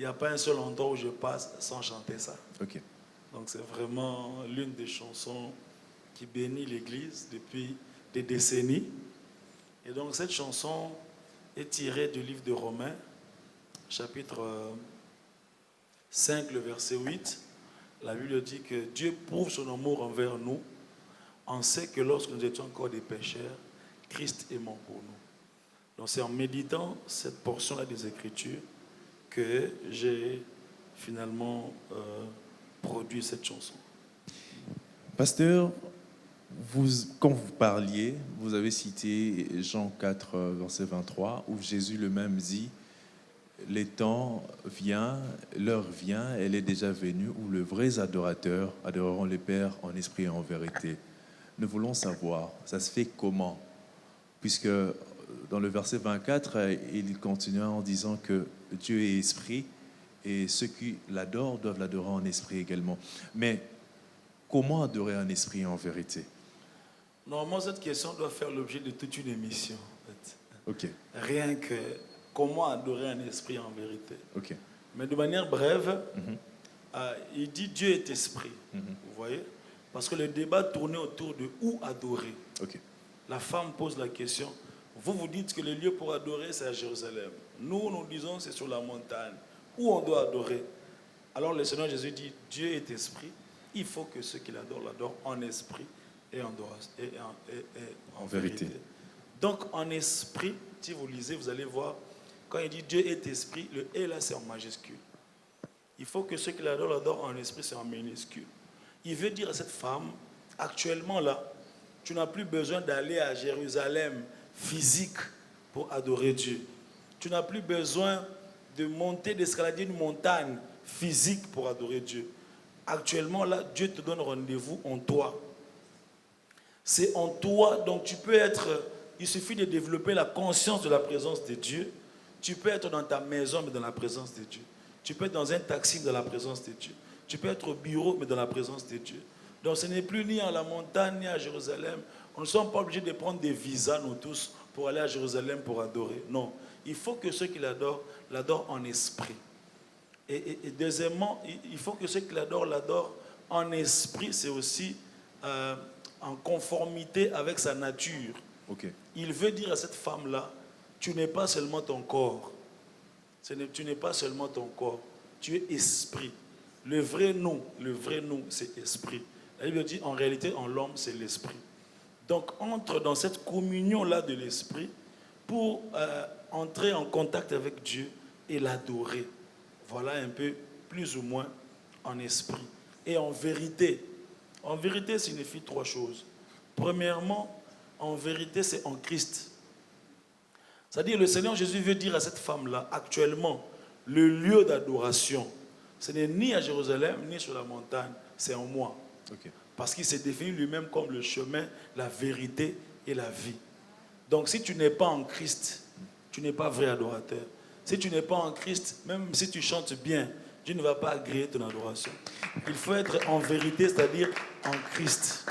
Il n'y a pas un seul endroit où je passe sans chanter ça. ok. Donc c'est vraiment l'une des chansons qui bénit l'Église depuis des décennies. Et donc cette chanson est tirée du livre de Romains, chapitre 5, le verset 8. La Bible dit que Dieu prouve son amour envers nous. On sait que lorsque nous étions encore des pécheurs, Christ est mort pour nous. Donc c'est en méditant cette portion-là des Écritures que j'ai finalement produit cette chanson. Pasteur, quand vous parliez, vous avez cité Jean 4, verset 23, où Jésus lui-même dit « Les temps vient, l'heure vient, elle est déjà venue, où les vrais adorateurs adoreront le Père en esprit et en vérité. » Nous voulons savoir, ça se fait comment? Puisque dans le verset 24, il continue en disant que Dieu est esprit et ceux qui l'adorent doivent l'adorer en esprit également. Mais comment adorer un esprit en vérité? Normalement, cette question doit faire l'objet de toute une émission. En fait. Ok, Rien que comment adorer un esprit en vérité. ok. Mais de manière brève, il dit Dieu est esprit. Vous voyez? Parce que le débat tournait autour de où adorer. Ok. La femme pose la question. Vous dites que le lieu pour adorer, c'est à Jérusalem. Nous disons c'est sur la montagne. Où on doit adorer? Alors le Seigneur Jésus dit, Dieu est esprit. Il faut que ceux qui l'adorent en esprit et en vérité. Donc en esprit, si vous lisez, vous allez voir, quand il dit Dieu est esprit, le « et » là c'est en majuscule. Il faut que ceux qui l'adorent en esprit, c'est en minuscule. Il veut dire à cette femme, actuellement là, tu n'as plus besoin d'aller à Jérusalem physique pour adorer Dieu. Tu n'as plus besoin de monter, d'escalader une montagne physique pour adorer Dieu. Actuellement là, Dieu te donne rendez-vous en toi. C'est en toi, donc tu peux être, il suffit de développer la conscience de la présence de Dieu. Tu peux être dans ta maison, mais dans la présence de Dieu. Tu peux être dans un taxi, mais dans la présence de Dieu. Tu peux être au bureau, mais dans la présence de Dieu. Donc ce n'est plus ni à la montagne, ni à Jérusalem. On ne sommes pas obligés de prendre des visas, nous tous, pour aller à Jérusalem pour adorer. Non. Il faut que ceux qui l'adorent en esprit. Et deuxièmement, il faut que ceux qui l'adorent en esprit, c'est aussi en conformité avec sa nature. Okay. Il veut dire à cette femme-là, tu n'es pas seulement ton corps. Tu n'es pas seulement ton corps. Tu es esprit. Le vrai nous, c'est esprit. La Bible dit, en réalité, en l'homme, c'est l'esprit. Donc, entre dans cette communion-là de l'esprit pour entrer en contact avec Dieu et l'adorer. Voilà un peu, plus ou moins, en esprit. Et en vérité. En vérité signifie trois choses. Premièrement, en vérité, c'est en Christ. C'est-à-dire, le Seigneur Jésus veut dire à cette femme-là, actuellement, le lieu d'adoration, ce n'est ni à Jérusalem, ni sur la montagne, c'est en moi. Okay. Parce qu'il s'est défini lui-même comme le chemin, la vérité et la vie. Donc si tu n'es pas en Christ, tu n'es pas vrai adorateur. Si tu n'es pas en Christ, même si tu chantes bien, Dieu ne va pas agréer ton adoration. Il faut être en vérité, c'est-à-dire en Christ.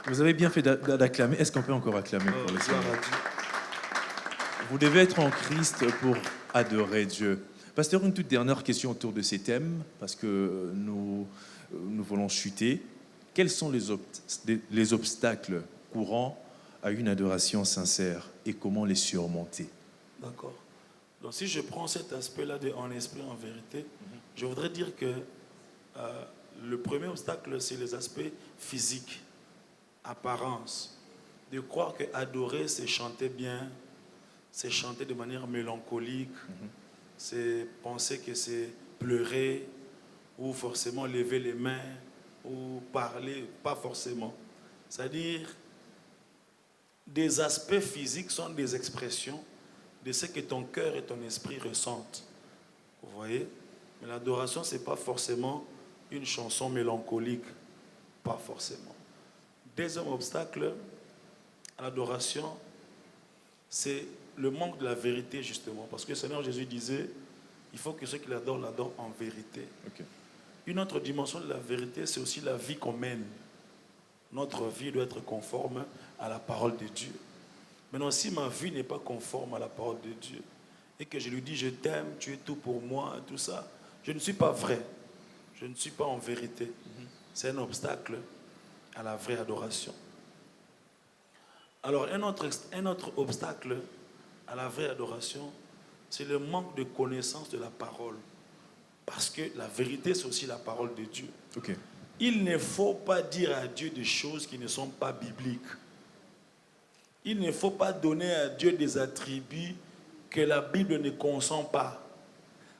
Vous avez bien fait d'acclamer. Est-ce qu'on peut encore acclamer pour le Seigneur? Vous devez être en Christ pour adorer Dieu. Pasteur, une toute dernière question autour de ces thèmes, parce que nous voulons chuter. Quels sont les obstacles courants à une adoration sincère et comment les surmonter? D'accord. Donc si je prends cet aspect-là de en esprit, en vérité, je voudrais dire que le premier obstacle, c'est les aspects physiques, apparence. De croire que adorer, c'est chanter bien, c'est chanter de manière mélancolique, c'est penser que c'est pleurer, ou forcément lever les mains, ou parler, pas forcément. C'est-à-dire, des aspects physiques sont des expressions de ce que ton cœur et ton esprit ressentent. Vous voyez? Mais l'adoration, ce n'est pas forcément une chanson mélancolique. Pas forcément. Deuxième obstacle à l'adoration, c'est le manque de la vérité, justement. Parce que le Seigneur Jésus disait, il faut que ceux qui l'adorent en vérité. Ok. Une autre dimension de la vérité, c'est aussi la vie qu'on mène. Notre vie doit être conforme à la parole de Dieu. Maintenant, si ma vie n'est pas conforme à la parole de Dieu, et que je lui dis, je t'aime, tu es tout pour moi, tout ça, je ne suis pas vrai. Je ne suis pas en vérité. C'est un obstacle à la vraie adoration. Alors, un autre obstacle à la vraie adoration, c'est le manque de connaissance de la parole. Parce que la vérité, c'est aussi la parole de Dieu. Ok. Il ne faut pas dire à Dieu des choses qui ne sont pas bibliques. Il ne faut pas donner à Dieu des attributs que la Bible ne consent pas.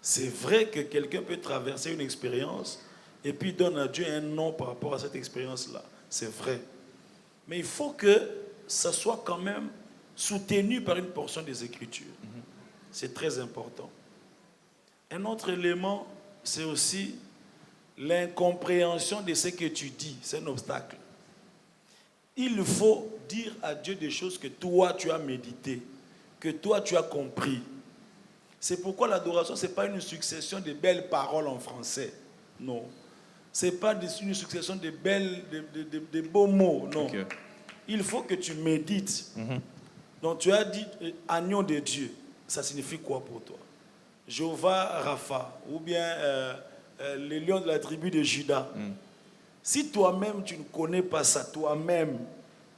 C'est vrai que quelqu'un peut traverser une expérience et puis donne à Dieu un nom par rapport à cette expérience-là. C'est vrai. Mais il faut que ça soit quand même soutenu par une portion des Écritures. C'est très important. Un autre élément, c'est aussi l'incompréhension de ce que tu dis. C'est un obstacle. Il faut dire à Dieu des choses que toi, tu as méditées, que toi, tu as compris. C'est pourquoi l'adoration, ce n'est pas une succession de belles paroles en français. Non. Ce n'est pas une succession de de beaux mots. Non. Okay. Il faut que tu médites. Donc, tu as dit agneau de Dieu. Ça signifie quoi pour toi? Jéhovah Rapha, ou bien les lions de la tribu de Juda. Si toi-même, tu ne connais pas ça, toi-même,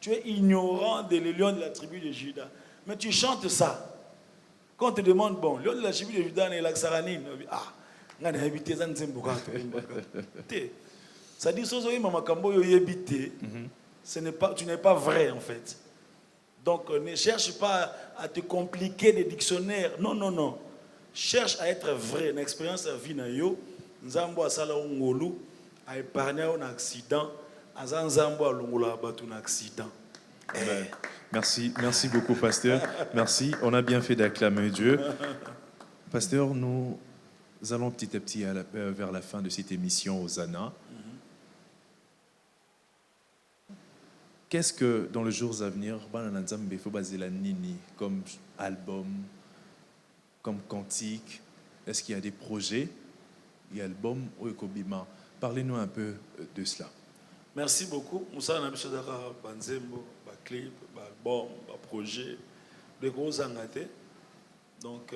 tu es ignorant des lions de la tribu de Juda, mais tu chantes ça. Quand on te demande, bon, lion de la tribu de Juda, c'est l'Axaranine. Ah, on a habité ça, ça dit, tu n'es pas vrai, en fait. Donc, ne cherche pas à te compliquer des dictionnaires. Non, non, non. Cherche à être vrai. Une expérience à vie, Nzambo asala ngolu a épargné un accident. Nzambo a longola battu un accident. Merci, merci beaucoup, pasteur. Merci. On a bien fait d'acclamer Dieu. Pasteur, nous allons petit à petit vers la fin de cette émission Hosanna. Qu'est-ce que dans les jours à venir, il faut baser la Nini comme album, comme cantique? Est-ce qu'il y a des projets et albums ou Ekobima? Parlez-nous un peu de cela. Merci beaucoup. Moussa Nabishodara, Banzembo, clip, album, projet, de gros engagés. Donc,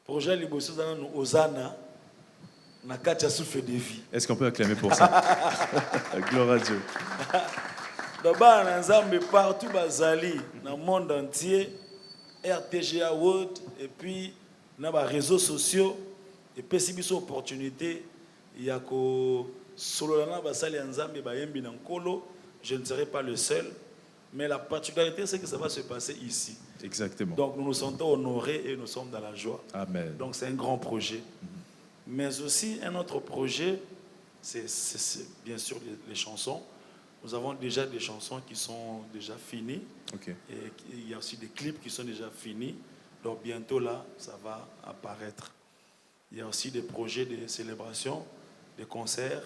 projet Libosso nous Hosanna, na Katia souffle de vie. Est-ce qu'on peut acclamer pour ça? Gloire à Dieu. D'abord, nous avons partout Bazali, dans le monde entier, RTGA World, et puis dans les réseaux sociaux, et puis si vous avez opportunité, il y a que Sololana Basali Nzambe Bayembi Nankolo, je ne serai pas le seul, mais la particularité, c'est que ça va se passer ici. Exactement. Donc nous nous sentons honorés et nous sommes dans la joie. Amen. Donc c'est un grand projet. Mais aussi un autre projet, c'est bien sûr les chansons. Nous avons déjà des chansons qui sont déjà finies. Okay. Et il y a aussi des clips qui sont déjà finis. Donc bientôt là, ça va apparaître. Il y a aussi des projets de célébration, des concerts.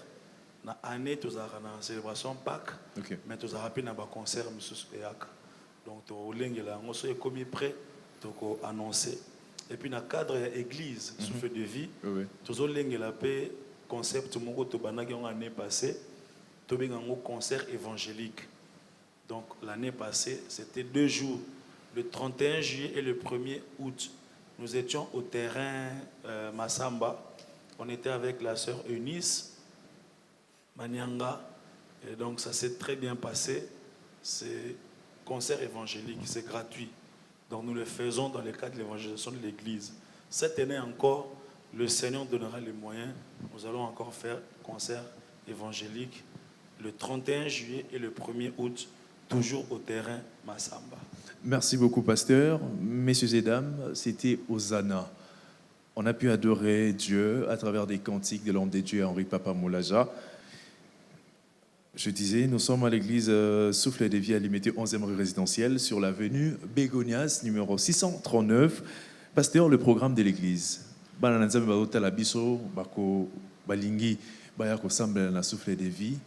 Na année, tu as une célébration Pâques, okay. Mais tu as rappelé un concert. Donc tu as commis prêt, tu as annoncé. Et puis, dans le cadre de l'église, souffle de vie, tu as fait concept l'année passée, tu as un concert évangélique. Donc, l'année passée, c'était 2 jours, le 31 juillet et le 1er août. Nous étions au terrain Massamba. On était avec la sœur Eunice Manianga. Et donc, ça s'est très bien passé. C'est concert évangélique, c'est gratuit. Donc nous le faisons dans le cadre de l'évangélisation de l'Église. Cette année encore, le Seigneur donnera les moyens. Nous allons encore faire concert évangélique le 31 juillet et le 1er août, toujours au terrain Massamba. Merci beaucoup, pasteur. Messieurs et dames, c'était Hosanna. On a pu adorer Dieu à travers des cantiques de l'homme de Dieu, Henri Papa Moulaja. Je disais, nous sommes à l'église Souffle de Vie à Limité, 11e rue résidentielle, sur l'avenue Bégonias, numéro 639. Pasteur, le programme de l'église. Souffle de Vie.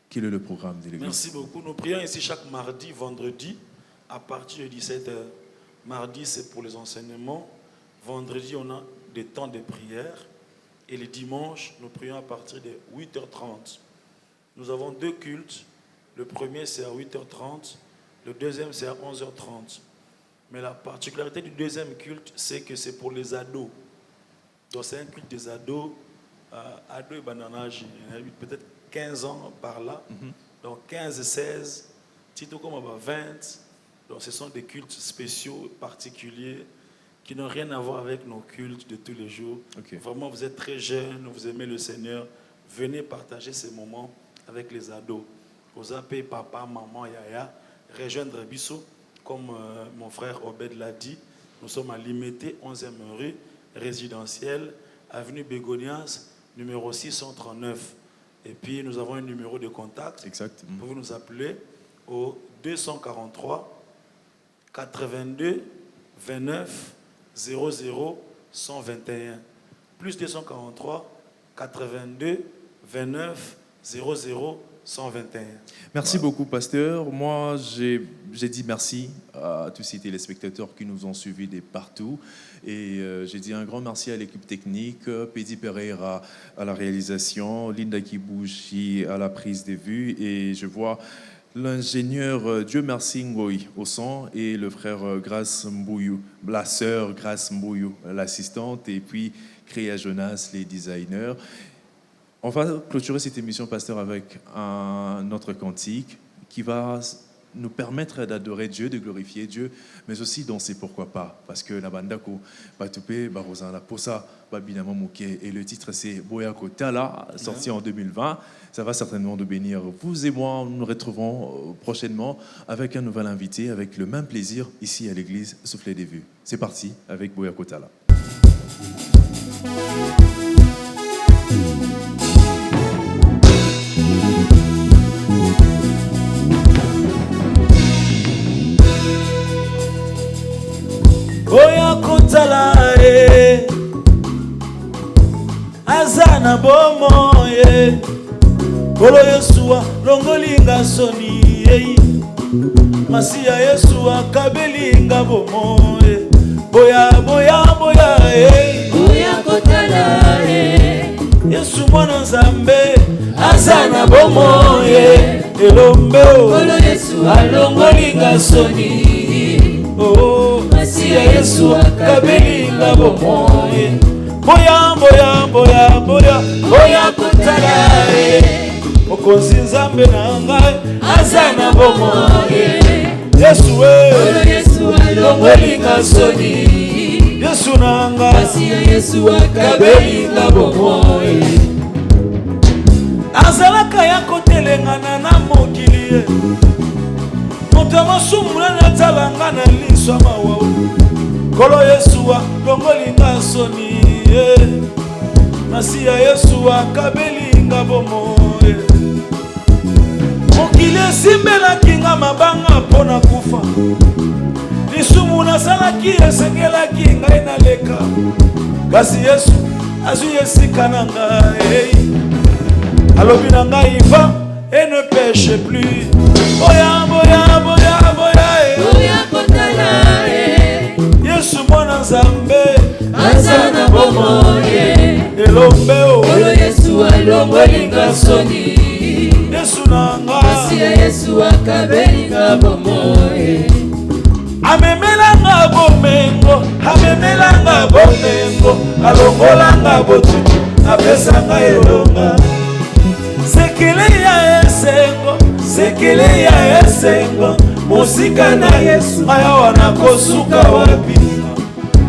Quel est le programme de l'église? Merci beaucoup. Nous prions ici chaque mardi, vendredi, à partir de 17h. Mardi, c'est pour les enseignements. Vendredi, on a des temps de prière. Et les dimanches, nous prions à partir de 8h30. Nous avons 2 cultes. Le premier, c'est à 8h30. Le deuxième, c'est à 11h30. Mais la particularité du deuxième culte, c'est que c'est pour les ados. Donc c'est un culte des ados. Ados et bananage, il y a peut-être 15 ans par là. Donc 15 et 16, Tito comme 20. Donc ce sont des cultes spéciaux, particuliers, qui n'ont rien à voir avec nos cultes de tous les jours. Okay. Vraiment, vous êtes très jeunes, vous aimez le Seigneur. Venez partager ces moments avec les ados. Vous appelez papa, maman, yaya, rejoindre Bissot, comme mon frère Obed l'a dit. Nous sommes à Limité, 11e rue, résidentielle, avenue Bégonias, numéro 639. Et puis, nous avons un numéro de contact. Exact. Vous pouvez nous appeler au 243 82 29 00 121. Plus 243 82 29 00 121. Merci beaucoup, pasteur. Moi, j'ai dit merci à tous ces téléspectateurs qui nous ont suivis de partout. Et j'ai dit un grand merci à l'équipe technique, Pedi Pereira à la réalisation, Linda Kibouchi à la prise de vue. Et je vois l'ingénieur Dieu merci Ngoy au son et le frère Grace Mbouyou, la sœur Grace Mbouyou, l'assistante, et puis Créa Jonas, les designers. On va clôturer cette émission, pasteur, avec un autre cantique qui va nous permettre d'adorer Dieu, de glorifier Dieu, mais aussi danser, pourquoi pas, parce que la bandako Batupe, Barosana Posa, Babinama Mouké, et le titre c'est Boyako Tala, sorti en 2020. Ça va certainement nous bénir. Vous et moi, nous nous retrouverons prochainement avec un nouvel invité, avec le même plaisir, ici à l'église Soufflet des Vues. C'est parti avec Boyako Tala. Boyako Tala azana bomo Kolo Yesua longolinga soni Masia Yesua kabelinga bomo Boya boya boya Boyako Tala Yesu mwana Nzambe azana bomo Elombe Kolo Yesua longolinga soni Masia Yesua kabelinga bomo Boya boya boya boya Boyako Tala Okonzi Nzambe na ngai azana bomo Yesu Kolo Yesua longolinga soni Yesu na ngai Masia Yesua kabelinga bomo azalaka ya kotelengana na mokili moto mosumula na talanga na liso mawa Kolo Yesua longolinga soni Masia Yesua kabelinga bomo mokili esimbelaki nga mabanga mpona kufa lisumu nasalaki esengelaki ngai naleka kasi Yesu azwi esika na ngai alobi na ngai va et ne pêche plus boya boya boya boya Boyako Tala Yesu mwana Nzambe azana bomo elombe Kolo Yesua longolinga soni Yesu na ngai Masia Yesua kabelinga bomo amemelanga bomengo amemelanga bomengo alongolanga botutu apesanga elonga sekele ya esengo sekele ya esengo mosika na Yesu aya wana kosuka wapi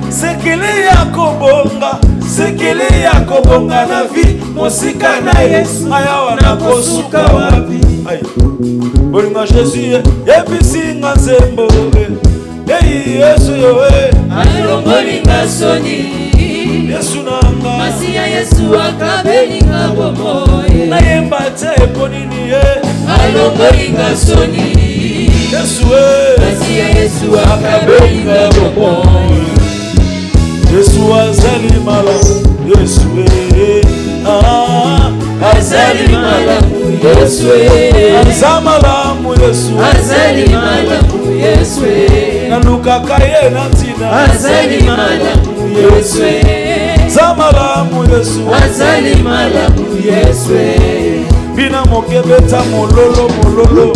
sekele ya kobonga sekele ya kobonga na vi mosika na Yesu aya wana kosuka wapi bolinga Jésus ebisinga nzembo Yesu yoe alongolinga soni Yesu nanga Masia Yesua kabelinga bomo nayemba te eponini alongolinga soni Yesu Masia Yesua kabelinga bomo Yesu azali malamu Yesu azali malamu Yesu azamalamu Yesu azali malamu Yesu nalukaka ye na ntina azali malamu Yesu za malamu Yesu azali malamu Yesu bina mokebeta mololo mololo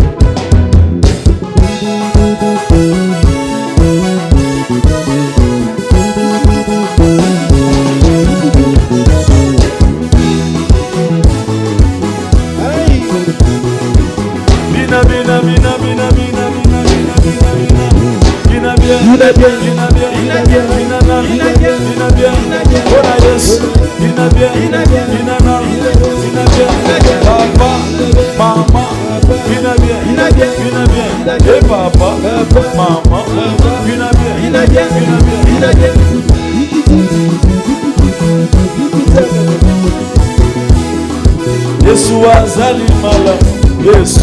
Yesu azali malamu Yesu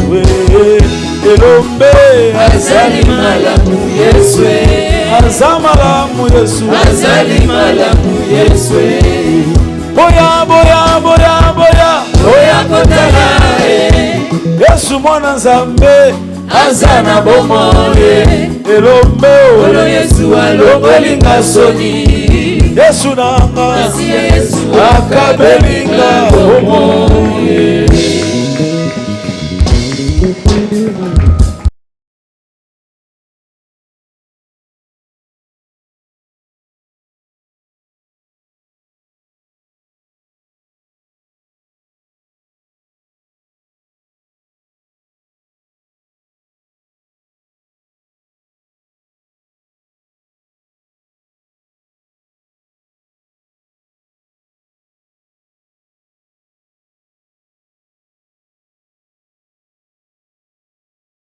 elombe azali malamu Yesu azali malamu Yesu azali malamu Yesu boya boya boya boya boya kotala Yesu mwana Nzambe azana bomoye elombe olo Yesu alongolinga soni Yesu nanga Yesu akabelinga